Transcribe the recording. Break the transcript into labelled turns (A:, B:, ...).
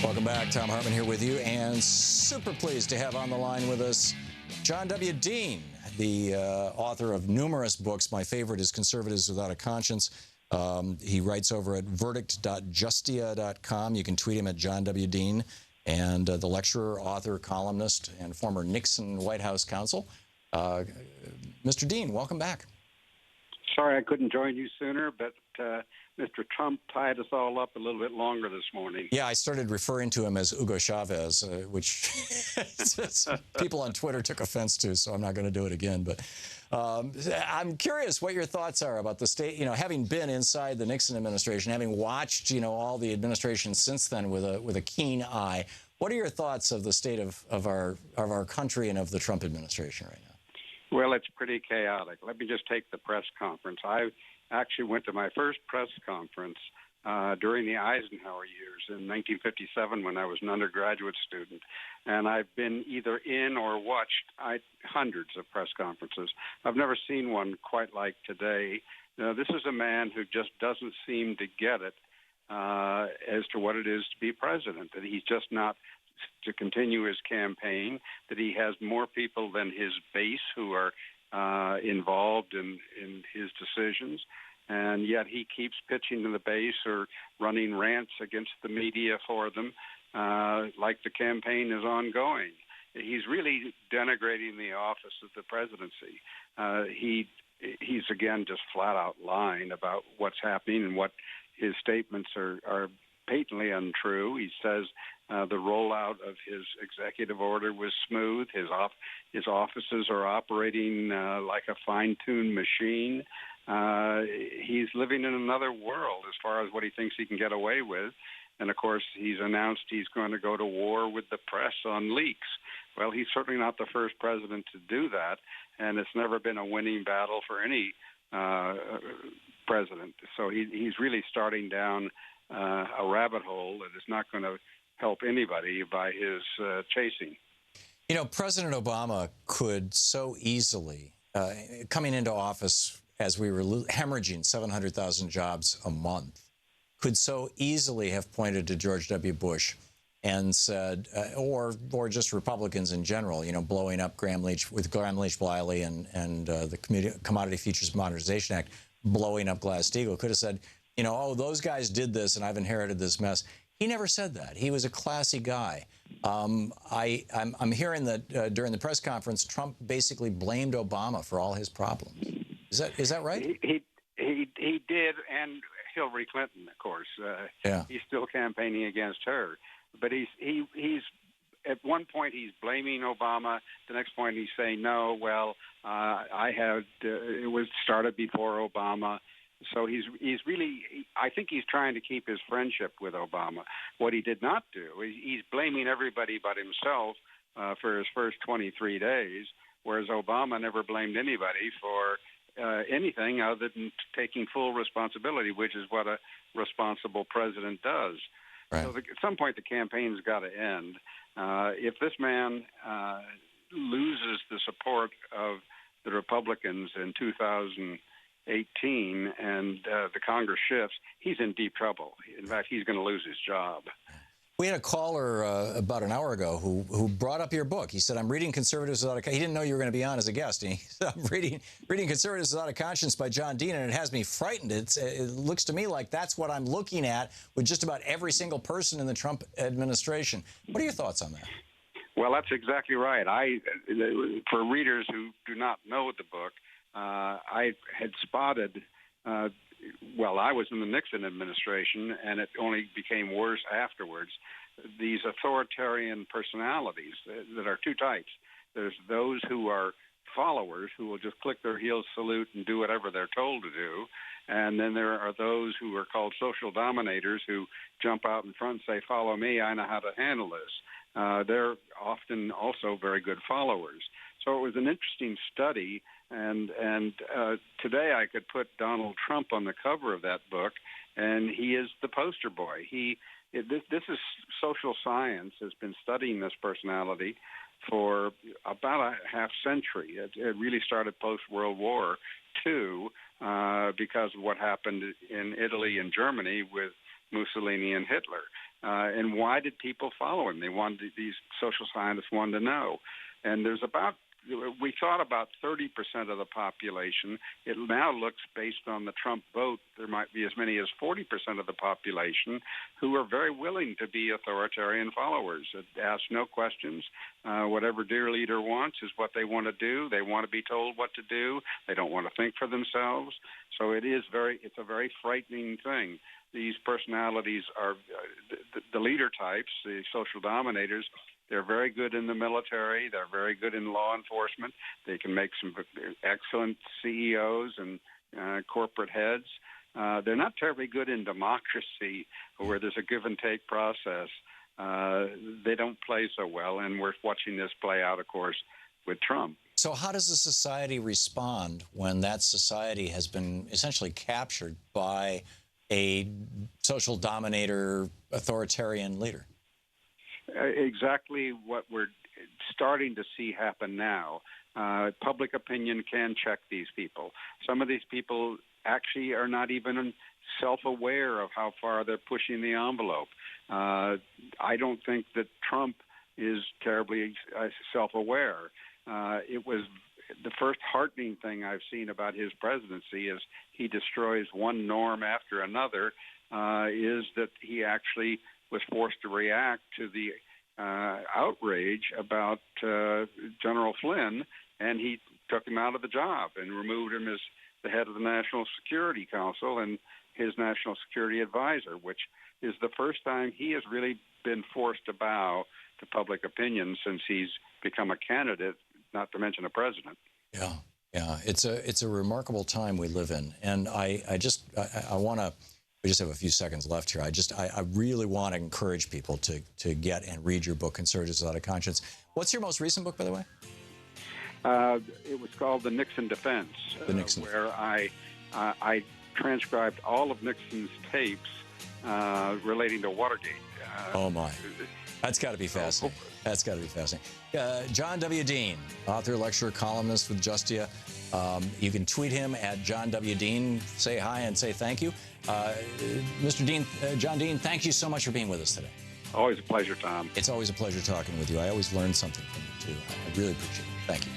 A: Welcome back. Thom Hartmann here with you, and super pleased to have on the line with us John W. Dean, the author of numerous books. My favorite is Conservatives Without a Conscience. He writes over at verdict.justia.com. You can tweet him at John W. Dean. And the lecturer, author, columnist, and former Nixon White House counsel. Mr. Dean, welcome back.
B: Sorry I couldn't join you sooner, but Mr. Trump tied us all up a little bit longer this morning.
A: Yeah, I started referring to him as Hugo Chavez, which people on Twitter took offense to, so I'm not going to do it again. But I'm curious what your thoughts are about the state, having been inside the Nixon administration, having watched, all the administrations since then with a keen eye. What are your thoughts of the state of our country and of the Trump administration right now?
B: Well, it's pretty chaotic. Let me just take the press conference. I actually went to my first press conference during the Eisenhower years in 1957 when I was an undergraduate student. And I've been either in or watched hundreds of press conferences. I've never seen one quite like today. This is a man who just doesn't seem to get it as to what it is to be president, that he's just not to continue his campaign, that he has more people than his base who are involved in his decisions, and yet he keeps pitching to the base or running rants against the media for them like the campaign is ongoing. He's really denigrating the office of the presidency. He's again just flat out lying about what's happening, and what his statements are patently untrue. He says the rollout of his executive order was smooth. His offices are operating like a fine-tuned machine. He's living in another world as far as what he thinks he can get away with. And, of course, he's announced he's going to go to war with the press on leaks. Well, he's certainly not the first president to do that, and it's never been a winning battle for any president. So he's really starting down a rabbit hole that is not going to help anybody by his chasing.
A: President Obama could so easily, coming into office as we were hemorrhaging 700,000 jobs a month, could so easily have pointed to George W. Bush and said, or just Republicans in general, blowing up Gramm-Leach-Bliley and the Commodity Futures Modernization Act, blowing up Glass-Steagall, could have said, oh, those guys did this and I've inherited this mess. He never said that. He was a classy guy. I'm hearing that during the press conference, Trump basically blamed Obama for all his problems. Is that right?
B: He did, and Hillary Clinton, of course.
A: Yeah.
B: He's still campaigning against her. But he's at one point he's blaming Obama. The next point he's saying, no, well, it was started before Obama. So he's really, I think he's trying to keep his friendship with Obama. What he did not do, he's blaming everybody but himself for his first 23 days, whereas Obama never blamed anybody for anything other than taking full responsibility, which is what a responsible president does. Right. So at some point the campaign's got to end. If this man loses the support of the Republicans in 2018 and the Congress shifts, he's in deep trouble. In fact, he's going to lose his job.
A: We had a caller about an hour ago who brought up your book. He said, I'm reading Conservatives Without a Conscience. He didn't know you were going to be on as a guest. And he said, I'm reading Conservatives Without a Conscience by John Dean, and it has me frightened. It looks to me like that's what I'm looking at with just about every single person in the Trump administration. What are your thoughts on that?
B: Well, that's exactly right. For readers who do not know the book, I had spotted I was in the Nixon administration, and it only became worse afterwards, these authoritarian personalities that are two types. There's those who are followers who will just click their heels, salute, and do whatever they're told to do. And then there are those who are called social dominators who jump out in front and say, follow me, I know how to handle this. They're often also very good followers. So it was an interesting study, and today I could put Donald Trump on the cover of that book, and he is the poster boy. This is social science has been studying this personality for about a half century. It really started post-World War II because of what happened in Italy and Germany with Mussolini and Hitler. And why did people follow him? These social scientists wanted to know. And we thought about 30% of the population. It now looks, based on the Trump vote, there might be as many as 40% of the population who are very willing to be authoritarian followers. It asks no questions. Whatever dear leader wants is what they want to do. They want to be told what to do. They don't want to think for themselves. So it's a very frightening thing. These personalities are the leader types, the social dominators. They're very good in the military. They're very good in law enforcement. They can make some excellent CEOs and corporate heads. They're not terribly good in democracy, where there's a give and take process. They don't play so well, and we're watching this play out, of course, with Trump.
A: So how does a society respond when that society has been essentially captured by a social dominator, authoritarian leader?
B: Exactly what we're starting to see happen now. Public opinion can check these people. Some of these people actually are not even self-aware of how far they're pushing the envelope. I don't think that Trump is terribly self-aware. It was the first heartening thing I've seen about his presidency is he destroys one norm after another, is that he actually was forced to react to the outrage about General Flynn, and he took him out of the job and removed him as the head of the National Security Council and his national security advisor, which is the first time he has really been forced to bow to public opinion since he's become a candidate, not to mention a president.
A: Yeah, it's a remarkable time we live in, and I want to. We just have a few seconds left here. I really want to encourage people to get and read your book, Conservatives Without a Conscience. What's your most recent book, by the way?
B: It was called The Nixon Defense, where I transcribed all of Nixon's tapes relating to Watergate.
A: Oh, my. That's got to be fascinating. That's got to be fascinating. John W. Dean, author, lecturer, columnist with Justia. You can tweet him at John W. Dean. Say hi and say thank you. Mr. Dean, John Dean, thank you so much for being with us today.
B: Always a pleasure, Tom.
A: It's always a pleasure talking with you. I always learn something from you, too. I really appreciate it. Thank you.